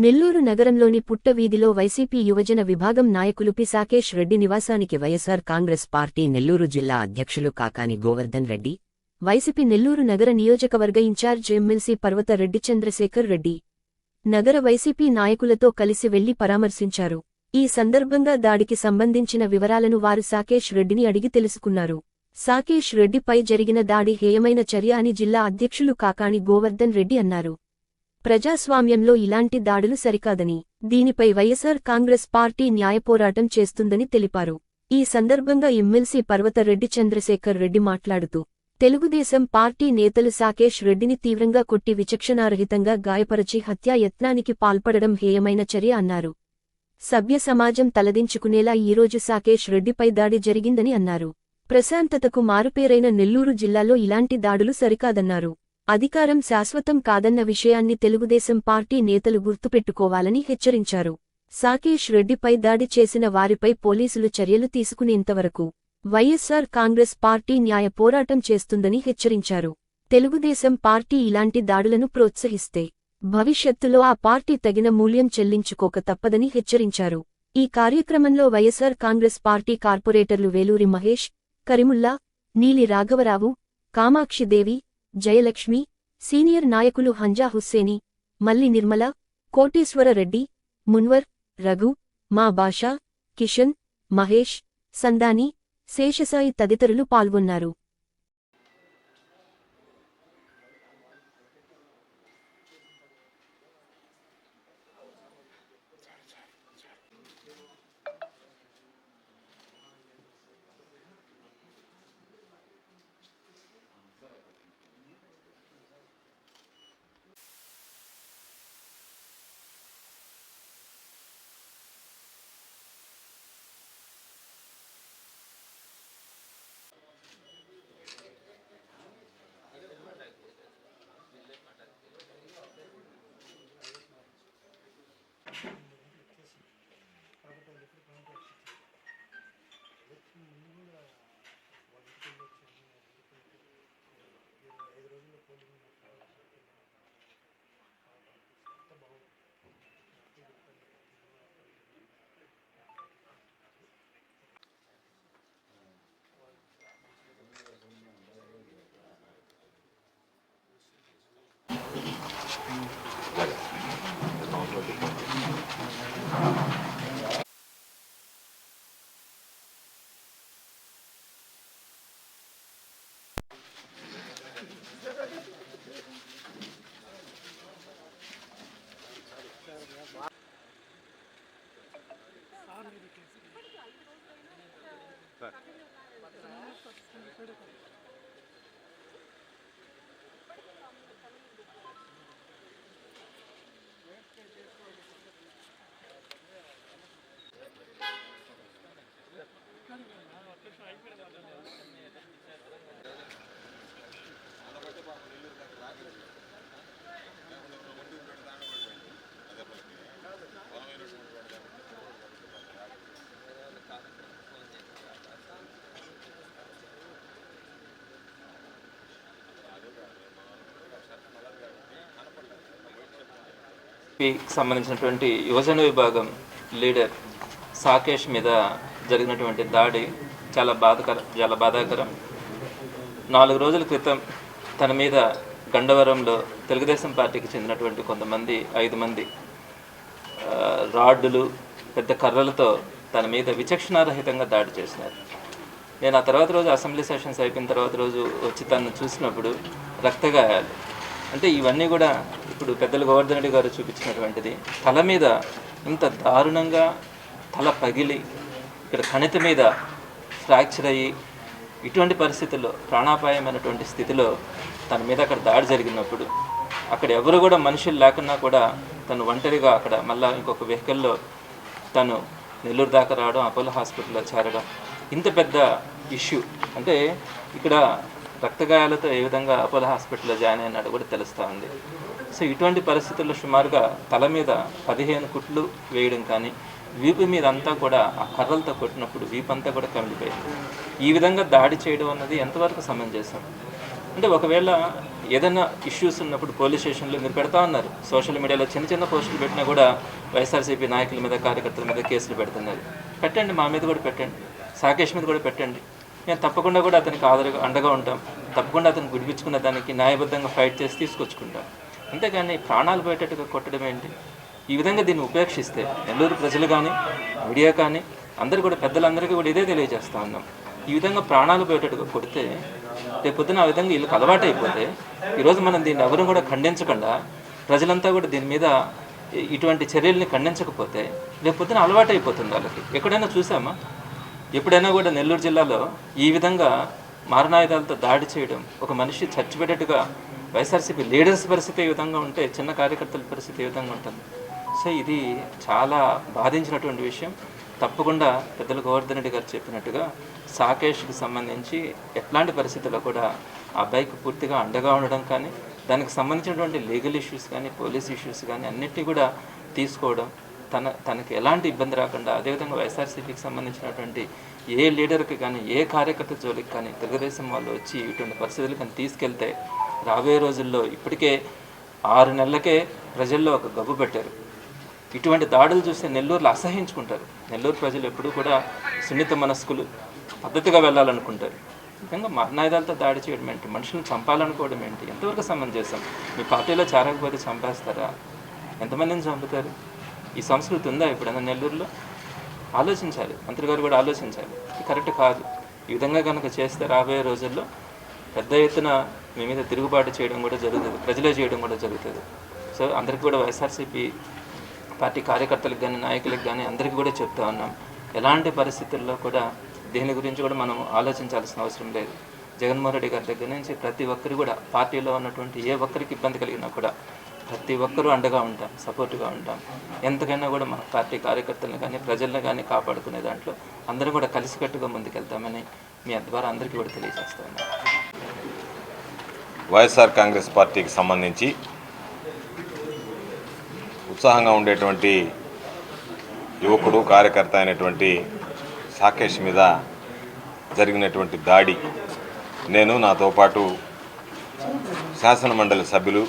నెల్లూరు నగరంలోని పుట్టవీధిలో వైసీపీ యువజన విభాగం నాయకులు పి సాకేష్ రెడ్డి నివాసానికి వైఎస్సార్ కాంగ్రెస్ పార్టీ నెల్లూరు జిల్లా అధ్యక్షులు కాకాని గోవర్ధన్ రెడ్డి, వైసీపీ నెల్లూరు నగర నియోజకవర్గ ఇన్ఛార్జ్ ఎమ్మెల్సీ పర్వత రెడ్డి చంద్రశేఖర్ రెడ్డి, నగర వైసీపీ నాయకులతో కలిసి వెళ్లి పరామర్శించారు. ఈ సందర్భంగా దాడికి సంబంధించిన వివరాలను వారు సాకేష్ రెడ్డిని అడిగి తెలుసుకున్నారు. సాకేష్ రెడ్డిపై జరిగిన దాడి హేయమైన చర్య అని జిల్లా అధ్యక్షులు కాకాని గోవర్ధన్ రెడ్డి అన్నారు. ప్రజాస్వామ్యంలో ఇలాంటి దాడులు సరికాదని, దీనిపై వైఎస్సార్ కాంగ్రెస్ పార్టీ న్యాయపోరాటం చేస్తుందని తెలిపారు. ఈ సందర్భంగా ఎమ్మెల్సీ పర్వత రెడ్డి చంద్రశేఖర్ రెడ్డి మాట్లాడుతూ, తెలుగుదేశం పార్టీ నేతలు సాకేష్ రెడ్డిని తీవ్రంగా కొట్టి విచక్షణారహితంగా గాయపరచి హత్యాయత్నానికి పాల్పడడం హేయమైన చర్య అన్నారు. సభ్య సమాజం తలదించుకునేలా ఈరోజు సాకేష్ రెడ్డిపై దాడి జరిగిందని అన్నారు. ప్రశాంతతకు మారుపేరైన నెల్లూరు జిల్లాలో ఇలాంటి దాడులు సరికాదన్నారు. అధికారం శాశ్వతం కాదన్న విషయాన్ని తెలుగుదేశం పార్టీ నేతలు గుర్తుపెట్టుకోవాలని హెచ్చరించారు. సాకేష్ రెడ్డిపై దాడి చేసిన వారిపై పోలీసులు చర్యలు తీసుకునేంతవరకు వైఎస్సార్ కాంగ్రెస్ పార్టీ న్యాయ పోరాటం చేస్తుందని హెచ్చరించారు. తెలుగుదేశం పార్టీ ఇలాంటి దాడులను ప్రోత్సహిస్తే భవిష్యత్తులో ఆ పార్టీ తగిన మూల్యం చెల్లించుకోక తప్పదని హెచ్చరించారు. ఈ కార్యక్రమంలో వైఎస్సార్ కాంగ్రెస్ పార్టీ కార్పొరేటర్లు వేలూరి మహేష్, కరిముల్లా, నీలి రాఘవరావు, కామాక్షిదేవి, జయలక్ష్మి, సీనియర్ నాయకులు హంజా హుస్సేని, మల్లి నిర్మల, కోటేశ్వర రెడ్డి, మున్వర్, రఘు, మా బాషా, కిషన్, మహేష్, సందాని, శేషసాయి తదితరులు పాల్గొన్నారు. సంబంధించినటువంటి యువజన విభాగం లీడర్ సాకేష్ మీద జరిగినటువంటి దాడి చాలా బాధాకరం. 4 రోజుల క్రితం తన మీద గండవరంలో తెలుగుదేశం పార్టీకి చెందినటువంటి కొంతమంది 5 మంది రాడ్డులు, పెద్ద కర్రలతో తన మీద విచక్షణారహితంగా దాడి చేసినారు. నేను ఆ తర్వాత రోజు అసెంబ్లీ సెషన్స్ అయిపోయిన తర్వాత రోజు వచ్చి తను చూసినప్పుడు రక్తగాయాలు, అంటే ఇవన్నీ కూడా ఇప్పుడు పెద్దలు గోవర్ధన్ రెడ్డి గారు చూపించినటువంటిది. తల మీద ఇంత దారుణంగా తల పగిలి ఇక్కడ కణితి మీద ఫ్రాక్చర్ అయ్యి ఇటువంటి పరిస్థితుల్లో ప్రాణాపాయమైనటువంటి స్థితిలో తన మీద అక్కడ దాడి జరిగినప్పుడు అక్కడ ఎవరు కూడా మనుషులు లేకున్నా కూడా తను ఒంటరిగా అక్కడ మళ్ళీ ఇంకొక వెహికల్లో తను నెల్లూరు దాకా రావడం, అపోలో హాస్పిటల్లో చేరడం, ఇంత పెద్ద ఇష్యూ. అంటే ఇక్కడ రక్తగాయాలతో ఏ విధంగా అపోలో హాస్పిటల్లో జాయిన్ అయినాడు కూడా తెలుస్తూ ఉంది. సో ఇటువంటి పరిస్థితుల్లో సుమారుగా తల మీద 15 కుట్లు వేయడం కానీ, వీపు మీద అంతా కూడా ఆ కర్రలతో కొట్టినప్పుడు వీపు అంతా కూడా కమిలిపోయింది. ఈ విధంగా దాడి చేయడం అన్నది ఎంతవరకు సమంజసం? అంటే ఒకవేళ ఏదైనా ఇష్యూస్ ఉన్నప్పుడు పోలీస్ స్టేషన్లో మీరు పెడతా ఉన్నారు, సోషల్ మీడియాలో చిన్న చిన్న పోస్టులు పెట్టినా కూడా వైఎస్ఆర్సీపీ నాయకుల మీద కార్యకర్తల మీద కేసులు పెడుతున్నారు. పెట్టండి, మా మీద కూడా పెట్టండి, సాకేష్ మీద కూడా పెట్టండి. మేము తప్పకుండా కూడా అతనికి అండగా ఉంటాం, తప్పకుండా అతను గుడిపించుకున్న దానికి న్యాయబద్ధంగా ఫైట్ చేసి తీసుకొచ్చుకుంటాం. అంతేగాని ప్రాణాలు పోయేటట్టుగా కొట్టడం ఏంటి? ఈ విధంగా దీన్ని ఉపేక్షిస్తే నెల్లూరు ప్రజలు కానీ మీడియా కానీ అందరూ కూడా పెద్దలందరికీ కూడా ఇదే తెలియజేస్తూ ఉన్నాం. ఈ విధంగా ప్రాణాలు పోయేటట్టుగా కొడితే రేపొద్దున ఆ విధంగా వీళ్ళకి అలవాటు అయిపోతే ఈరోజు మనం దీన్ని ఎవరు కూడా ఖండించకుండా ప్రజలంతా కూడా దీని మీద ఇటువంటి చర్యల్ని ఖండించకపోతే రేపొద్దున అలవాటు అయిపోతుంది వాళ్ళకి. ఎక్కడైనా చూసామా? ఎప్పుడైనా కూడా నెల్లూరు జిల్లాలో ఈ విధంగా మారణాయుధాలతో దాడి చేయడం, ఒక మనిషి చచ్చిపెట్టేట్టుగా వైఎస్ఆర్సీపీ లీడర్స్ పరిస్థితి ఏ విధంగా ఉంటే చిన్న కార్యకర్తల పరిస్థితి ఏ విధంగా ఉంటుంది? సో ఇది చాలా బాధించినటువంటి విషయం. తప్పకుండా పెద్దలు గోవర్ధన్ రెడ్డి గారు చెప్పినట్టుగా సాకేష్కి సంబంధించి ఎట్లాంటి పరిస్థితుల్లో కూడా ఆ అబ్బాయికి పూర్తిగా అండగా ఉండడం కానీ, దానికి సంబంధించినటువంటి లీగల్ ఇష్యూస్ కానీ, పోలీస్ ఇష్యూస్ కానీ అన్నిటినీ కూడా తీసుకోవడం, తనకి ఎలాంటి ఇబ్బంది రాకుండా, అదేవిధంగా వైఎస్ఆర్సీపీకి సంబంధించినటువంటి ఏ లీడర్కి కానీ, ఏ కార్యకర్త జోలికి కానీ తెలుగుదేశం వాళ్ళు వచ్చి ఇటువంటి పరిస్థితులు కానీ తీసుకెళ్తే రాబోయే రోజుల్లో ఇప్పటికే 6 నెలలకే ప్రజల్లో ఒక గబ్బు పెట్టారు. ఇటువంటి దాడులు చూస్తే నెల్లూరులో అసహించుకుంటారు. నెల్లూరు ప్రజలు ఎప్పుడూ కూడా సున్నిత మనస్కులు, పద్ధతిగా వెళ్ళాలనుకుంటారు. నిజంగా మారణాయుధాలతో దాడి చేయడం ఏంటి? మనుషులను చంపాలనుకోవడం ఏంటి? ఎంతవరకు సమంజసం? మీ పార్టీలో చేరకపోతే చంపేస్తారా? ఎంతమందిని చంపుతారు? ఈ సంస్కృతి ఉందా ఎప్పుడైనా నెల్లూరులో? ఆలోచించాలి, మంత్రి గారు కూడా ఆలోచించాలి. ఇది కరెక్ట్ కాదు. ఈ విధంగా కనుక చేస్తే రాబోయే రోజుల్లో పెద్ద ఎత్తున మీ మీద తిరుగుబాటు చేయడం కూడా జరుగుతుంది, ప్రజలే చేయడం కూడా జరుగుతుంది. సో అందరికీ కూడా వైఎస్ఆర్సీపీ పార్టీ కార్యకర్తలకు కానీ, నాయకులకు కానీ అందరికీ కూడా చెప్తా ఉన్నాం, ఎలాంటి పరిస్థితుల్లో కూడా దీని గురించి కూడా మనం ఆలోచించాల్సిన అవసరం లేదు. జగన్మోహన్ రెడ్డి గారి దగ్గర నుంచి ప్రతి ఒక్కరు కూడా, పార్టీలో ఉన్నటువంటి ఏ ఒక్కరికి ఇబ్బంది కలిగినా కూడా ప్రతి ఒక్కరూ అండగా ఉంటాం, సపోర్ట్గా ఉంటాం. ఎంతకైనా కూడా మన పార్టీ కార్యకర్తలను కానీ, ప్రజలను కానీ కాపాడుకునే దాంట్లో అందరూ కూడా కలిసికట్టుగా ముందుకెళ్తామని మీ ద్వారా అందరికీ కూడా తెలియజేస్తాము. వైఎస్ఆర్ కాంగ్రెస్ పార్టీకి సంబంధించి ఉత్సాహంగా ఉండేటువంటి యువకుడు, కార్యకర్త అయినటువంటి సాకేష్ మీద జరిగినటువంటి దాడి నేను, నాతో పాటు శాసనమండలి సభ్యులు,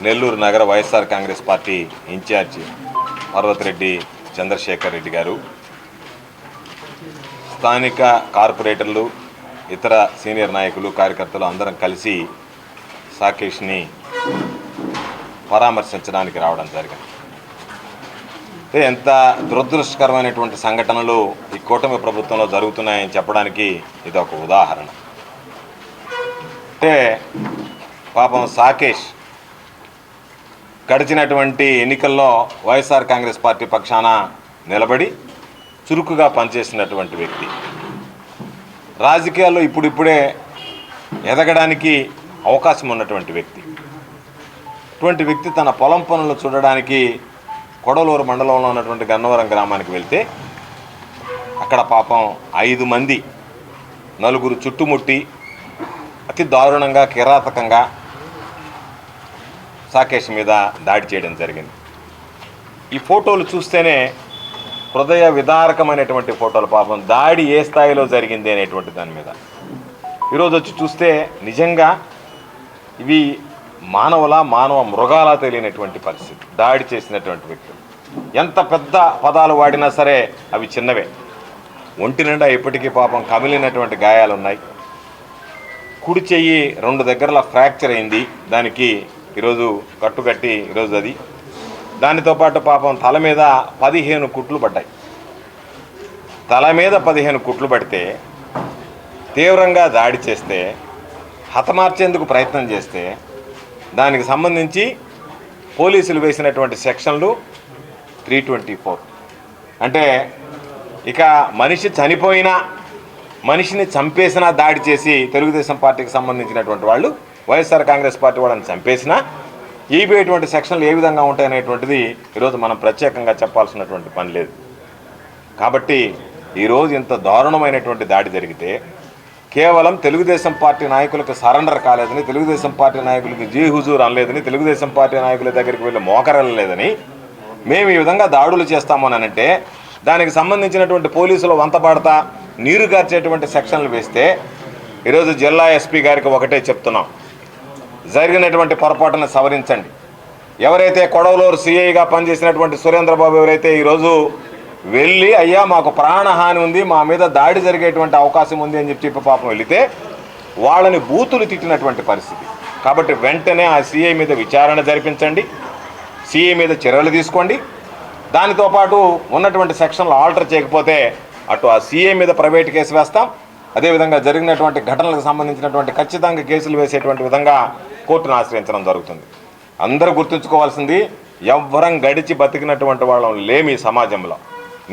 నెల్లూరు నగర వైఎస్ఆర్ కాంగ్రెస్ పార్టీ ఇన్ఛార్జి పర్వతిరెడ్డి చంద్రశేఖర్ రెడ్డి గారు, స్థానిక కార్పొరేటర్లు, ఇతర సీనియర్ నాయకులు, కార్యకర్తలు అందరం కలిసి సాకేష్ని పరామర్శించడానికి రావడం జరిగింది. ఎంత దురదృష్టకరమైనటువంటి సంఘటనలు ఈ కూటమి ప్రభుత్వంలో జరుగుతున్నాయని చెప్పడానికి ఇది ఒక ఉదాహరణ. అంటే పాపం సాకేష్ గడిచినటువంటి ఎన్నికల్లో వైఎస్ఆర్ కాంగ్రెస్ పార్టీ పక్షాన నిలబడి చురుకుగా పనిచేసినటువంటి వ్యక్తి, రాజకీయాల్లో ఇప్పుడిప్పుడే ఎదగడానికి అవకాశం ఉన్నటువంటి వ్యక్తి. ఇటువంటి వ్యక్తి తన పొలం పనులు చూడడానికి కొడలూరు మండలంలో ఉన్నటువంటి గన్నవరం గ్రామానికి వెళ్తే అక్కడ పాపం 5 మంది, 4 చుట్టుముట్టి అతి దారుణంగా, కిరాతకంగా సాకేష్ మీద దాడి చేయడం జరిగింది. ఈ ఫోటోలు చూస్తేనే హృదయ విదారకమైనటువంటి ఫోటోలు. పాపం దాడి ఏ స్థాయిలో జరిగింది అనేటువంటి దాని మీద ఈరోజు వచ్చి చూస్తే నిజంగా ఇవి మానవ మృగాలా తెలియనటువంటి పరిస్థితి. దాడి చేసినటువంటి వ్యక్తులు ఎంత పెద్ద పదాలు వాడినా సరే అవి చిన్నవే. ఒంటి నిండా ఇప్పటికీ పాపం కమిలినటువంటి గాయాలు ఉన్నాయి. కుడి చెయ్యి 2 దగ్గరలా ఫ్రాక్చర్ అయింది, దానికి ఈరోజు కట్టుకట్టి ఈరోజు అది. దానితో పాటు పాపం తల మీద 15 కుట్లు పడ్డాయి. తల మీద 15 కుట్లు పడితే, తీవ్రంగా దాడి చేస్తే, హతమార్చేందుకు ప్రయత్నం చేస్తే దానికి సంబంధించి పోలీసులు వేసినటువంటి సెక్షన్లు 324. అంటే ఇక మనిషి చనిపోయినా, మనిషిని చంపేసినా దాడి చేసి తెలుగుదేశం పార్టీకి సంబంధించినటువంటి వాళ్ళు, వైఎస్ఆర్ కాంగ్రెస్ పార్టీ వాళ్ళని చంపేసినా ఇటువంటి సెక్షన్లు ఏ విధంగా ఉంటాయనేటువంటిది ఈరోజు మనం ప్రత్యేకంగా చెప్పాల్సినటువంటి పని లేదు. కాబట్టి ఈరోజు ఇంత దారుణమైనటువంటి దాడి జరిగితే కేవలం తెలుగుదేశం పార్టీ నాయకులకు సరెండర్ కాలేదని, తెలుగుదేశం పార్టీ నాయకులకు జీ హుజూర్ అనలేదని, తెలుగుదేశం పార్టీ నాయకుల దగ్గరికి వెళ్ళి మోకరెళ్ళలేదని మేము ఈ విధంగా దాడులు చేస్తామనంటే దానికి సంబంధించినటువంటి పోలీసులు వంతపాడతా నీరు గార్చేటువంటి సెక్షన్లు వేస్తే ఈరోజు జిల్లా ఎస్పీ గారికి ఒకటే చెప్తున్నాం, జరిగినటువంటి పొరపాటును సవరించండి. ఎవరైతే కొడవలూరు సిఐగా పనిచేసినటువంటి సురేంద్రబాబు ఎవరైతే ఈరోజు వెళ్ళి అయ్యా మాకు ప్రాణహాని ఉంది, మా మీద దాడి జరిగేటువంటి అవకాశం ఉంది అని చెప్పి పాపం వెళితే వాళ్ళని బూతులు తిట్టినటువంటి పరిస్థితి. కాబట్టి వెంటనే ఆ సిఐ మీద విచారణ జరిపించండి, సిఐ మీద చర్యలు తీసుకోండి. దానితో పాటు ఉన్నటువంటి సెక్షన్లు ఆల్టర్ చేయకపోతే అటు ఆ సిఐ మీద ప్రైవేట్ కేసు వేస్తాం, అదేవిధంగా జరిగినటువంటి ఘటనలకు సంబంధించినటువంటి ఖచ్చితంగా కేసులు వేసేటువంటి విధంగా కోర్టును ఆశ్రయించడం జరుగుతుంది. అందరూ గుర్తుంచుకోవాల్సింది, ఎవ్వరం గడిచి బతికినటువంటి వాళ్ళం లేమి సమాజంలో.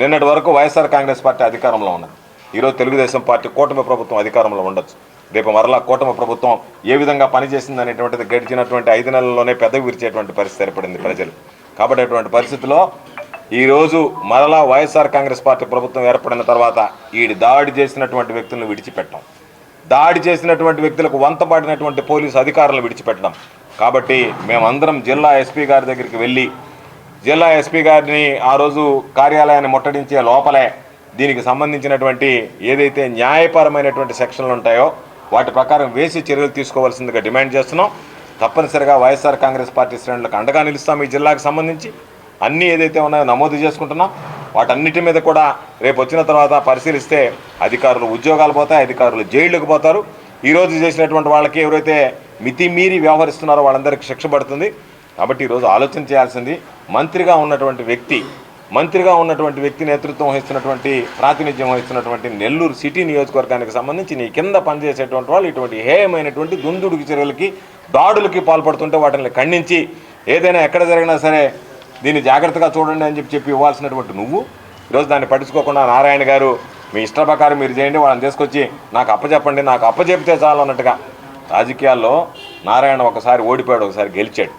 నిన్నటి వరకు వైఎస్ఆర్ కాంగ్రెస్ పార్టీ అధికారంలో ఉన్నది, ఈరోజు తెలుగుదేశం పార్టీ కూటమి ప్రభుత్వం అధికారంలో ఉండొచ్చు, రేపు మరలా కూటమి ప్రభుత్వం ఏ విధంగా పనిచేసింది అనేటువంటిది గడిచినటువంటి 5 నెలల్లోనే పెదవి విరిచేటువంటి పరిస్థితి ఏర్పడింది ప్రజలు. కాబట్టి అటువంటి పరిస్థితిలో ఈరోజు మరలా వైఎస్ఆర్ కాంగ్రెస్ పార్టీ ప్రభుత్వం ఏర్పడిన తర్వాత దాడి చేసినటువంటి వ్యక్తులను విడిచిపెట్టడం, దాడి చేసినటువంటి వ్యక్తులకు వంతపాడినటువంటి పోలీసు అధికారులను విడిచిపెట్టడం. కాబట్టి మేమందరం జిల్లా ఎస్పీ గారి దగ్గరికి వెళ్ళి జిల్లా ఎస్పీ గారిని ఆ రోజు కార్యాలయాన్ని ముట్టడించే లోపలే దీనికి సంబంధించినటువంటి ఏదైతే న్యాయపరమైనటువంటి సెక్షన్లు ఉంటాయో వాటి ప్రకారం వేసి చర్యలు తీసుకోవాల్సిందిగా డిమాండ్ చేస్తున్నాం. తప్పనిసరిగా వైఎస్ఆర్ కాంగ్రెస్ పార్టీ శ్రేణులకు అండగా నిలుస్తాం. ఈ జిల్లాకు సంబంధించి అన్నీ ఏదైతే ఉన్నాయో నమోదు చేసుకుంటున్నాం. వాటన్నిటి మీద కూడా రేపు వచ్చిన తర్వాత పరిశీలిస్తే అధికారులు ఉద్యోగాలు పోతాయి, అధికారులు జైళ్ళకు పోతారు. ఈరోజు చేసినటువంటి వాళ్ళకి ఎవరైతే మితిమీరి వ్యవహరిస్తున్నారో వాళ్ళందరికీ శిక్ష పడుతుంది. కాబట్టి ఈరోజు ఆలోచన చేయాల్సింది, మంత్రిగా ఉన్నటువంటి వ్యక్తి నేతృత్వం వహిస్తున్నటువంటి ప్రాతినిధ్యం వహిస్తున్నటువంటి నెల్లూరు సిటీ నియోజకవర్గానికి సంబంధించి నీ కింద పనిచేసేటువంటి వాళ్ళు ఇటువంటి హేయమైనటువంటి దుందుడుకి చర్యలకి దాడులకి పాల్పడుతుంటే వాటిని ఖండించి ఏదైనా ఎక్కడ జరిగినా సరే దీన్ని జాగ్రత్తగా చూడండి అని చెప్పి ఇవ్వాల్సినటువంటి నువ్వు ఈరోజు దాన్ని పట్టించుకోకుండా నారాయణ గారు మీ ఇష్ట ప్రకారం మీరు చేయండి, వాళ్ళని తీసుకొచ్చి నాకు అప్పచెప్పండి, నాకు అప్పచెప్తే చాలు అన్నట్టుగా. రాజకీయాల్లో నారాయణ ఒకసారి ఓడిపోయాడు, ఒకసారి గెలిచాడు.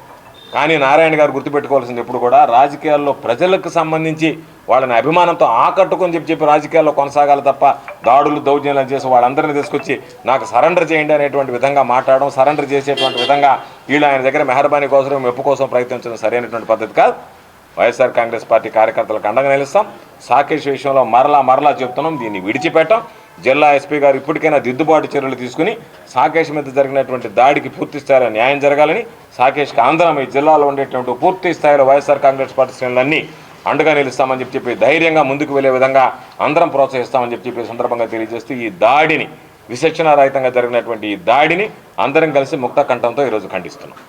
కానీ నారాయణ గారు గుర్తుపెట్టుకోవాల్సింది ఎప్పుడు కూడా రాజకీయాల్లో ప్రజలకు సంబంధించి వాళ్ళని అభిమానంతో ఆకట్టుకొని చెప్పి రాజకీయాల్లో కొనసాగాలి తప్ప దాడులు దౌర్జన్యాలు చేసి వాళ్ళందరినీ తీసుకొచ్చి నాకు సరెండర్ చేయండి అనేటువంటి విధంగా మాట్లాడడం, సరెండర్ చేసేటువంటి విధంగా వీళ్ళు ఆయన దగ్గర మెహర్బానీ కోసం మెప్పు కోసం ప్రయత్నించడం సరైనటువంటి పద్ధతి కాదు. వైఎస్ఆర్ కాంగ్రెస్ పార్టీ కార్యకర్తలకు అండగా నిలుస్తాం. సాకేష్ విషయంలో మరలా చెప్తున్నాం, దీన్ని విడిచిపెట్టాం. జిల్లా ఎస్పీ గారు ఇప్పటికైనా దిద్దుబాటు చర్యలు తీసుకుని సాకేష్ మీద జరిగినటువంటి దాడికి పూర్తి స్థాయిలో న్యాయం జరగాలని, సాకేష్కి ఆంధ్రం ఈ జిల్లాలో ఉండేటువంటి పూర్తి స్థాయిలో వైఎస్ఆర్ కాంగ్రెస్ పార్టీ శ్రేణులన్నీ అండగా నిలుస్తామని చెప్పి ధైర్యంగా ముందుకు వెళ్లే విధంగా అందరం ప్రోత్సహిస్తామని చెప్పి సందర్భంగా తెలియజేస్తూ ఈ దాడిని విచక్షణారహితంగా జరిగినటువంటి ఈ దాడిని అందరం కలిసి ముక్త కంఠంతో ఈరోజు ఖండిస్తున్నాం.